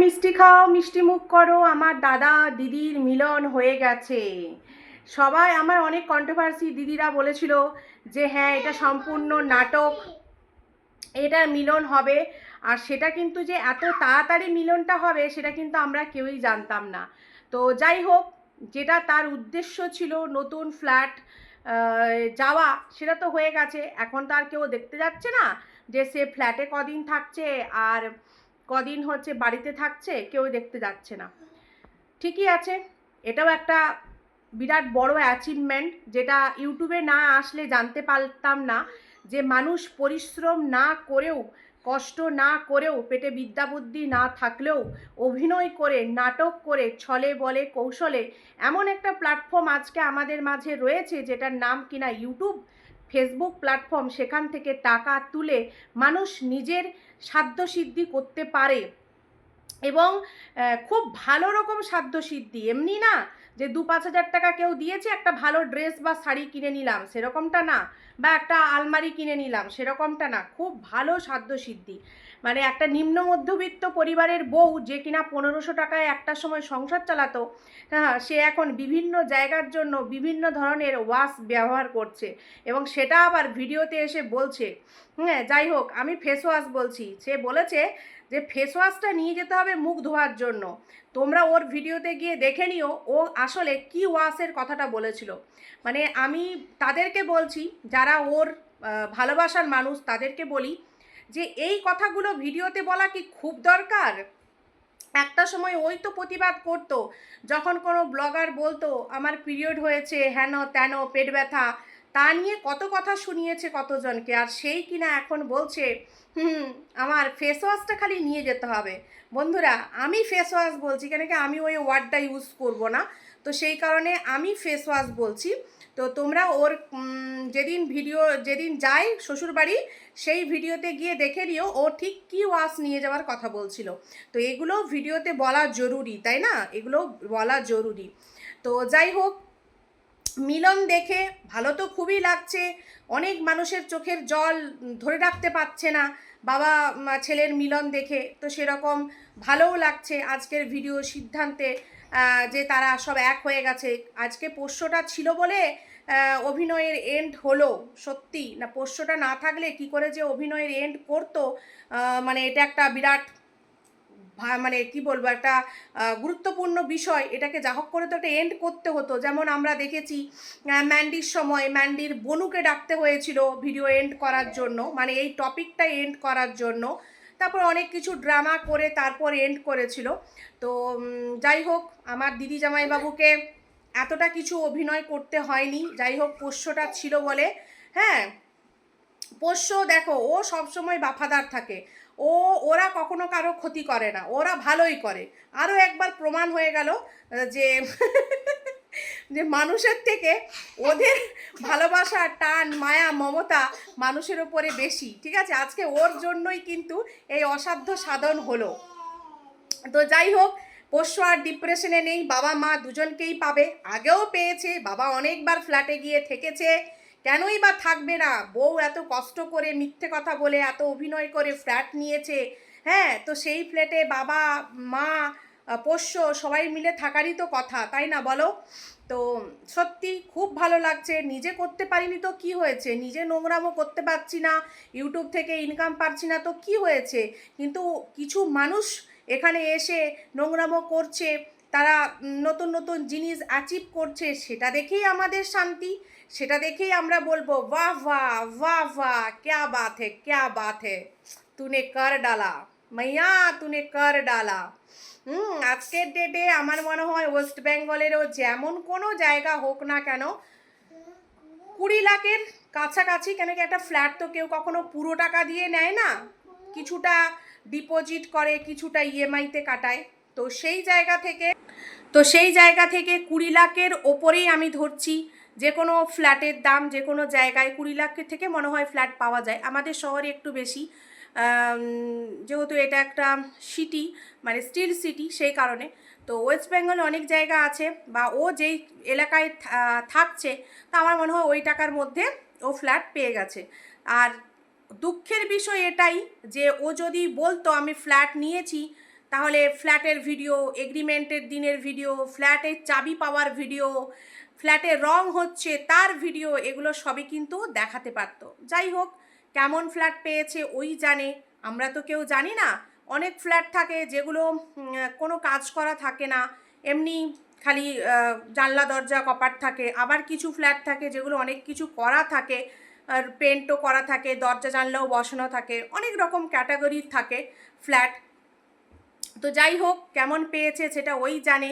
মিষ্টি খাও, মিষ্টি মুখ করো, আমার দাদা দিদির মিলন হয়ে গেছে। সবাই আমার অনেক কন্ট্রোভার্সি দিদিরা বলেছিল যে হ্যাঁ এটা সম্পূর্ণ নাটক, এটার মিলন হবে। আর সেটা কিন্তু যে এত তাড়াতাড়ি মিলনটা হবে সেটা কিন্তু আমরা কেউই জানতাম না। তো যাই হোক, যেটা তার উদ্দেশ্য ছিল নতুন ফ্ল্যাট যাওয়া, সেটা তো হয়ে গেছে। এখন তো আর কেউ দেখতে যাচ্ছে না যে সে ফ্ল্যাটে কদিন থাকছে আর কদিন হচ্ছে বাড়িতে থাকছে, কেউ দেখতে যাচ্ছে না। ঠিকই আছে, এটাও একটা বিরাট বড় অ্যাচিভমেন্ট, যেটা ইউটিউবে না আসলে জানতে পারতাম না যে মানুষ পরিশ্রম না করেও, কষ্ট না করেও, পেটে বিদ্যা বুদ্ধি না থাকলেও অভিনয় করে, নাটক করে, ছলে বলে কৌশলে এমন একটা প্ল্যাটফর্ম আজকে আমাদের মাঝে রয়েছে যেটার নাম কিনা ইউটিউব, ফেসবুক প্ল্যাটফর্ম। সেখান থেকে টাকা তুলে মানুষ নিজের সাধ্যসিদ্ধি করতে পারে, এবং খুব ভালো রকম সাধ্যসিদ্ধি। এমনি না যে 2-5 হাজার টাকা কেউ দিয়েছে একটা ভালো ড্রেস বা শাড়ি কিনে নিলাম, সেরকমটা না, বা একটা আলমারি কিনে নিলাম, সেরকমটা না। খুব ভালো সাধ্যসিদ্ধি, মানে একটা নিম্ন মধ্যবিত্ত পরিবারের বউ যে কিনা 1500 টাকায় একটা সময় সংসার চালাতো, হ্যাঁ, সে এখন বিভিন্ন জায়গার জন্য বিভিন্ন ধরনের ওয়াশ ব্যবহার করছে, এবং সেটা আবার ভিডিওতে এসে বলছে। হ্যাঁ, যাই হোক, আমি ফেস ওয়াশ বলছি, সে বলেছে যে ফেস ওয়াশটা নিয়ে যেতে হবে মুখ ধোয়ার জন্য। তোমরা ওর ভিডিওতে গিয়ে দেখে নিও ও আসলে কি ওয়াশের কথাটা বলেছিল। মানে আমি তাদেরকে বলছি, যারা ওর ভালোবাসার মানুষ, তাদেরকে বলি যে এই কথাগুলো ভিডিওতে বলা কি খুব দরকার? একটা সময় ওই তো প্রতিবাদ করতো, যখন কোনো ব্লগার বলতো আমার পিরিয়ড হয়েছে, হেন তেন, পেট ব্যথা, তা নিয়ে কত কথা শুনিয়েছে কতজনকে। আর সেই কিনা এখন বলছে হুম আমার ফেস ওয়াশটা খালি নিয়ে যেতে হবে। বন্ধুরা, আমি ফেস ওয়াশ বলছি কেন কি, আমি ওই ওয়ার্ডটা ইউজ করব না, তো সেই কারণে আমি ফেস ওয়াশ বলছি। তো তোমরা ওর যেদিন যায় শ্বশুরবাড়ি, সেই ভিডিওতে গিয়ে দেখে নিও ও ঠিক কী ওয়াশ নিয়ে যাওয়ার কথা বলছিল। তো এগুলো ভিডিওতে বলা জরুরি, তাই না? এগুলো বলা জরুরি। তো যাই হোক, মিলন দেখে ভালো তো খুবই লাগছে। অনেক মানুষের চোখের জল ধরে রাখতে পারছে না বাবা ছেলের মিলন দেখে, তো সেরকম ভালোও লাগছে আজকের ভিডিও সিদ্ধান্তে, যে তারা সব এক হয়ে গেছে। আজকে পোষ্যটা ছিল বলে অভিনয়ের এন্ড হলো। সত্যি না, পোষ্যটা না থাকলে কি করে যে অভিনয়ের এন্ড করতো, মানে এটা একটা বিরাট মানে কি বলবো, একটা গুরুত্বপূর্ণ বিষয়। এটাকে যা হোক করে তো একটা এন্ড করতে হতো। যেমন আমরা দেখেছি ম্যান্ডির সময় ম্যান্ডির বনুকে ডাকতে হয়েছিল ভিডিও এন্ড করার জন্য, মানে এই টপিকটা এন্ড করার জন্য। তারপর অনেক কিছু ড্রামা করে তারপর এন্ড করেছিল। তো যাই হোক, আমার দিদি জামাইবাবুকে এতটা কিছু অভিনয় করতে হয়নি। যাই হোক, পোষ্যটা ছিল বলে। হ্যাঁ, পোষ্য দেখো ও সবসময় বাফাদার থাকে। ওরা কখনো কারো ক্ষতি করে না, ওরা ভালোই করে। আরও একবার প্রমাণ হয়ে গেল যে যে মানুষের থেকে ওদের ভালোবাসা, টান, মায়া, মমতা মানুষের ওপরে বেশি। ঠিক আছে, আজকে ওর জন্যই কিন্তু এই অসাধ্য সাধন হলো। তো যাই হোক, পোষ্য আর ডিপ্রেশনে নেই, বাবা মা দুজনকেই পাবে। আগেও পেয়েছে, বাবা অনেকবার ফ্ল্যাটে গিয়ে থেকেছে, কেনই বা থাকবে না? বউ এত কষ্ট করে মিথ্যে কথা বলে এত অভিনয় করে ফ্ল্যাট নিয়েছে। হ্যাঁ, তো সেই ফ্ল্যাটে বাবা মা পোষ্য সবাই মিলে থাকারই তো কথা, তাই না বলো? তো সত্যি খুব ভালো লাগছে। নিজে করতে পারিনি তো কি হয়েছে, নিজে নোংরামও করতে পারছি না, ইউটিউব থেকে ইনকাম পাচ্ছি না তো কি হয়েছে, কিন্তু কিছু মানুষ এখানে এসে নোংরামো করছে, তারা নতুন নতুন জিনিস অ্যাচিভ করছে, সেটা দেখেই আমাদের শান্তি। সেটা দেখেই আমরা বলবো বাহ বাহ বাহ বাহ, ক্যা বাত হে ক্যা বাত হে, তুনে কর ডালা মাইয়া, তুনে কর ডালা। আজকের ডেটে আমার মনে হয় ওয়েস্ট বেঙ্গলেরও যেমন কোনো জায়গা হোক না কেন, 20 লাখের কাছাকাছি, কেন কি একটা ফ্ল্যাট তো কেউ কখনো পুরো টাকা দিয়ে নেয় না, কিছুটা ডিপোজিট করে, কিছুটা ইএমআইতে কাটায়। তো সেই জায়গা থেকে 20 লাখের ওপরেই আমি ধরছি যে কোনো ফ্ল্যাটের দাম। যে কোনো জায়গায় 20 লাখের থেকে মনে হয় ফ্ল্যাট পাওয়া যায়, আমাদের শহরে একটু বেশি, যেহেতু এটা একটা সিটি, মানে স্টিল সিটি, সেই কারণে। তো ওয়েস্ট বেঙ্গলে অনেক জায়গা আছে, বা ও যেই এলাকায় থাকছে, তা আমার মনে হয় ওই টাকার মধ্যে ও ফ্ল্যাট পেয়ে গেছে। আর দুঃখের বিষয় এটাই যে ও যদি বলতো আমি ফ্ল্যাট নিয়েছি, তাহলে ফ্ল্যাটের ভিডিও, এগ্রিমেন্টের দিনের ভিডিও, ফ্ল্যাটের চাবি পাওয়ার ভিডিও, ফ্ল্যাটে রং হচ্ছে তার ভিডিও, এগুলো সবই কিন্তু দেখাতে পারতো। যাই হোক, কেমন ফ্ল্যাট পেয়েছে ওই জানে, আমরা তো কেউ জানি না। অনেক ফ্ল্যাট থাকে যেগুলো কোনো কাজ করা থাকে না, এমনি খালি জানলা দরজা কপাট থাকে। আবার কিছু ফ্ল্যাট থাকে যেগুলো অনেক কিছু করা থাকে, আর পেন্টও করা থাকে, দরজা জানলাও বসানো থাকে, অনেক রকম ক্যাটাগরির থাকে ফ্ল্যাট। তো যাই হোক, কেমন পেয়েছে সেটা ওই জানে।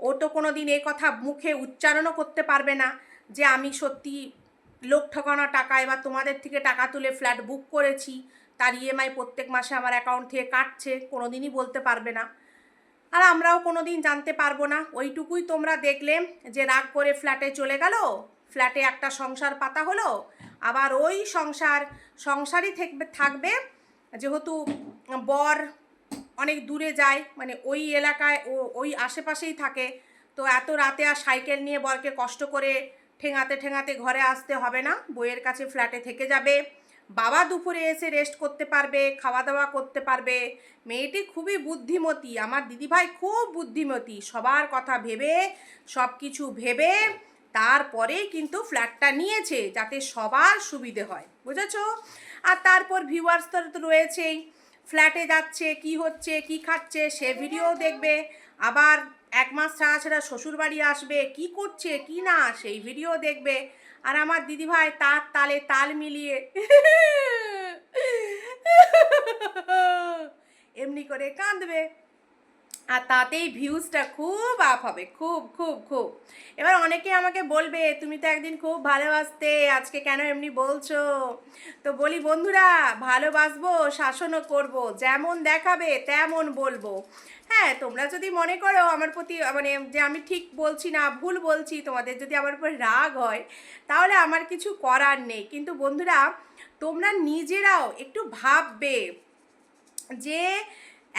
ও তো কোনো দিন এই কথা মুখে উচ্চারণও করতে পারবে না যে আমি সত্যি লোক ঠকানো টাকায় বা তোমাদের থেকে টাকা তুলে ফ্ল্যাট বুক করেছি, তার ইএমআই প্রত্যেক মাসে আমার অ্যাকাউন্ট থেকে কাটছে, কোনো দিনই বলতে পারবে না। আর আমরাও কোনো দিন জানতে পারবো না। ওইটুকুই তোমরা দেখলে যে রাগ করে ফ্ল্যাটে চলে গেল, ফ্ল্যাটে একটা সংসার পাতা হলো, আবার ওই সংসারই থাকবে যেহেতু বর অনেক দূরে যায়, মানে ওই এলাকায় ওই আশেপাশেই থাকে, তো এত রাতে আর সাইকেল নিয়ে বরকে কষ্ট করে ঠেঙাতে ঠেঙাতে ঘরে আসতে হবে না, বইয়ের কাছে ফ্ল্যাটে থেকে যাবে। বাবা দুপুরে এসে রেস্ট করতে পারবে, খাওয়া দাওয়া করতে পারবে। মেয়েটি খুবই বুদ্ধিমতী, আমার দিদিভাই খুব বুদ্ধিমতী, সবার কথা ভেবে, সব কিছু ভেবে তারপরেই কিন্তু ফ্ল্যাটটা নিয়েছে যাতে সবার সুবিধে হয়, বুঝেছো? আর তারপর ভিউয়ার্স তো রয়েছেই, ফ্ল্যাটে যাচ্ছে, কি হচ্ছে, কি খাচ্ছে, সে ভিডিও দেখবে। আবার 1 মাস ছাড়া ছাড়া শ্বশুরবাড়ি আসবে, কি করছে কি না সেই ভিডিও দেখবে। আর আমার দিদিভাই তার তালে তাল মিলিয়ে এমনি করে কাঁদবে, আর তাতেই ভিউজটা খুব আপ হবে, খুব খুব খুব। এবার অনেকে আমাকে বলবে তুমি তো একদিন খুব ভালোবাসতে, আজকে কেন এমনি বলছো? তো বলি বন্ধুরা, ভালোবাসবো, শাসনও করব, যেমন দেখাবে তেমন বলবো। হ্যাঁ, তোমরা যদি মনে করো আমার প্রতি মানে যে আমি ঠিক বলছি না, ভুল বলছি, তোমাদের যদি আমার উপর রাগ হয়, তাহলে আমার কিছু করার নেই। কিন্তু বন্ধুরা, তোমরা নিজেরাও একটু ভাববে যে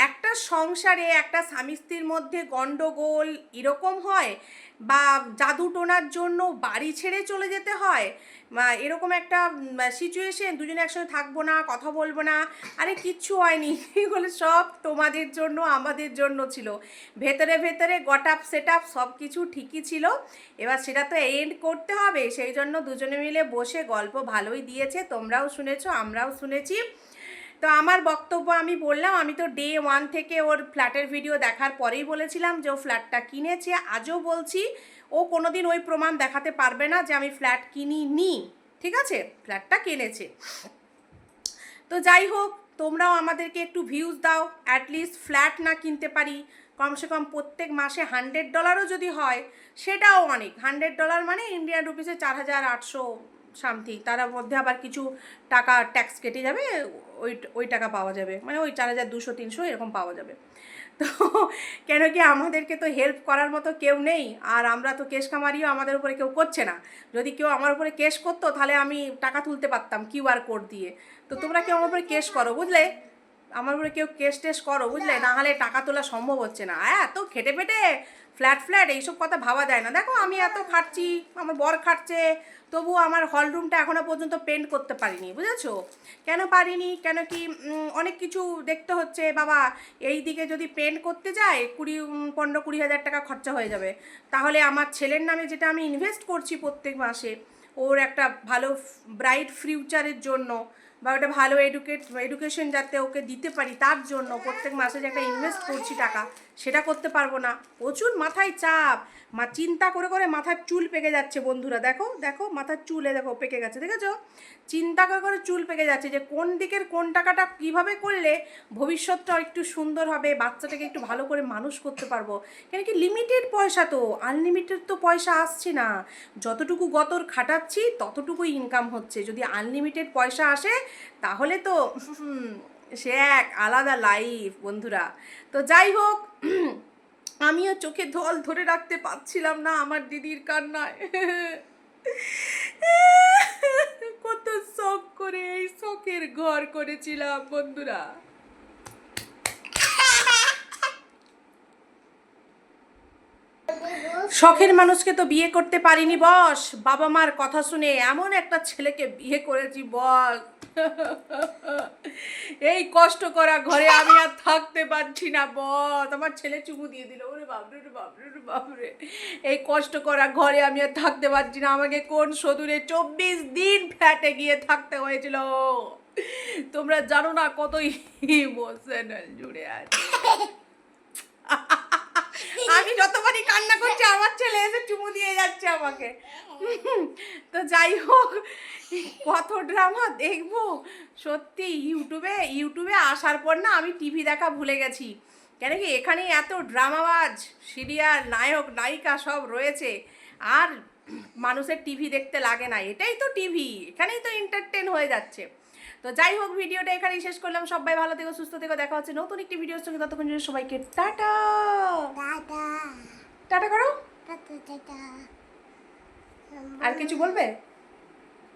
একটা সংসারে একটা স্বামী স্ত্রীর মধ্যে গণ্ডগোল এরকম হয়, বা জাদু টোনার জন্য বাড়ি ছেড়ে চলে যেতে হয়, বা এরকম একটা সিচুয়েশন, দুজনে একসঙ্গে থাকবো না, কথা বলবো না। আরে কিচ্ছু হয়নি, এগুলো সব তোমাদের জন্য, আমাদের জন্য ছিল। ভেতরে ভেতরে গট আপ সেট আপ সব কিছু ঠিকই ছিল, এবার সেটা তো এন্ড করতে হবে। সেই জন্য দুজনে মিলে বসে গল্প ভালোই দিয়েছে, তোমরাও শুনেছো, আমরাও শুনেছি। তো আমার বক্তব্য আমি বললাম, আমি তো ডে 1 থেকে ওর ফ্ল্যাটের ভিডিও দেখার পরেই বলেছিলাম যে ও ফ্ল্যাটটা কিনেছে। আজও বলছি, ও কোনোদিন ওই প্রমাণ দেখাতে পারবে না যে আমি ফ্ল্যাট কিনিনি, ঠিক আছে? ফ্ল্যাটটা কিনেছে। তো যাই হোক, তোমরাও আমাদেরকে একটু ভিউজ দাও, অ্যাটলিস্ট ফ্ল্যাট না কিনতে পারি, কমসে কম প্রত্যেক মাসে $100ও যদি হয় সেটাও অনেক। $100 মানে ইন্ডিয়ান রুপিসে 4800 সামথিং, তার মধ্যে আবার কিছু টাকা ট্যাক্স কেটে যাবে, ওই টাকা পাওয়া যাবে, মানে ওই 4200-300 এরকম পাওয়া যাবে। তো কেন কি আমাদেরকে তো হেল্প করার মতো কেউ নেই, আর আমরা তো কেস কামারিও আমাদের উপরে কেউ করছে না। যদি কেউ আমার উপরে কেস করতো তাহলে আমি টাকা তুলতে পারতাম QR কোড দিয়ে। তো তোমরা কেউ আমার উপরে কেস করো, বুঝলে? আমার উপরে কেউ কেস টেস করো, বুঝলে? না হলে টাকা তোলা সম্ভব হচ্ছে না। এত খেটে পেটে ফ্ল্যাট এইসব কথা ভাবা যায় না। দেখো আমি এত খাটছি, আমার বর খাটছে, তবুও আমার হল রুমটা এখনও পর্যন্ত পেন্ট করতে পারিনি, বুঝেছো? কেন পারিনি? কেন কি অনেক কিছু দেখতে হচ্ছে বাবা। এই দিকে যদি পেন্ট করতে যায় 15-20 হাজার টাকা খরচা হয়ে যাবে। তাহলে আমার ছেলের নামে যেটা আমি ইনভেস্ট করছি প্রত্যেক মাসে, ওর একটা ভালো ব্রাইট ফিউচারের জন্য, বা ওটা ভালো এডুকেশন যাতে ওকে দিতে পারি তার জন্য প্রত্যেক মাসে যে একটা ইনভেস্ট করছি টাকা, সেটা করতে পারবো না। প্রচুর মাথায় চাপ, চিন্তা করে করে মাথার চুল পেকে যাচ্ছে বন্ধুরা। দেখো দেখো মাথার চুলে দেখো পেকে গেছে, দেখেছো? চিন্তা করে করে চুল পেকে যাচ্ছে যে কোন দিকের কোন টাকাটা কীভাবে করলে ভবিষ্যৎটা একটু সুন্দর হবে, বাচ্চাটাকে একটু ভালো করে মানুষ করতে পারবো। কেন কি লিমিটেড পয়সা, তো আনলিমিটেড তো পয়সা আসছে না। যতটুকু গতর খাটাচ্ছি ততটুকুই ইনকাম হচ্ছে। যদি আনলিমিটেড পয়সা আসে তাহলে তো সে এক আলাদা লাইফ বন্ধুরা। তো যাই হোক, আমিও চোখে জল ধরে রাখতে পারছিলাম না আমার দিদির কান্নায়। কত শখ করে এই শখের ঘর করেছিলাম বন্ধুরা। শখের মানুষকে তো বিয়ে করতে পারিনি বস, বাবা মার কথা শুনে এমন একটা ছেলেকে বিয়ে করেছি বস। এই কষ্ট করা ঘরে আমি আর থাকতে পারছি না বস। আমার ছেলে চুমু দিয়ে দিল, ওরে বাপরে রে বাপরে রে বাপরে। এই কষ্ট করা ঘরে আমি আর থাকতে পারছি না। আমাকে কোন সদূরে 24 দিন ফ্ল্যাটে গিয়ে থাকতে হয়েছিল। তোমরা জানো না কত ইমোশনাল জুড়ে আছে। আমি যতবারই কান্না করছি আমার ছেলে এসে চুমু দিয়ে যাচ্ছে আমাকে। তো যাই হোক, কত ড্রামা দেখবো সত্যি। ইউটিউবে আসার পর না আমি টিভি দেখা ভুলে গেছি। কেন কি এখানে এত ড্রামাবাজ সিরিয়াল নায়ক নায়িকা সব রয়েছে, আর মানুষের টিভি দেখতে লাগে না। এটাই তো টিভি, এখানেই তো এন্টারটেন হয়ে যাচ্ছে। তো যাই হোক, ভিডিওটা এখানেই শেষ করলাম। সবাই ভালো থেকো, সুস্থ থেকো, দেখা হচ্ছে নতুন একটি ভিডিওর সঙ্গে। ততক্ষণ জন্য সবাইকে টাটা। টাটা করো। আর কিছু বলবে?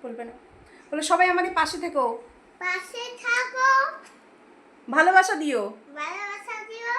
বলবে না? বলে সবাই আমাদের পাশে থেকো, পাশে থাকো, ভালোবাসা দিও। ভালোবাসা দিও।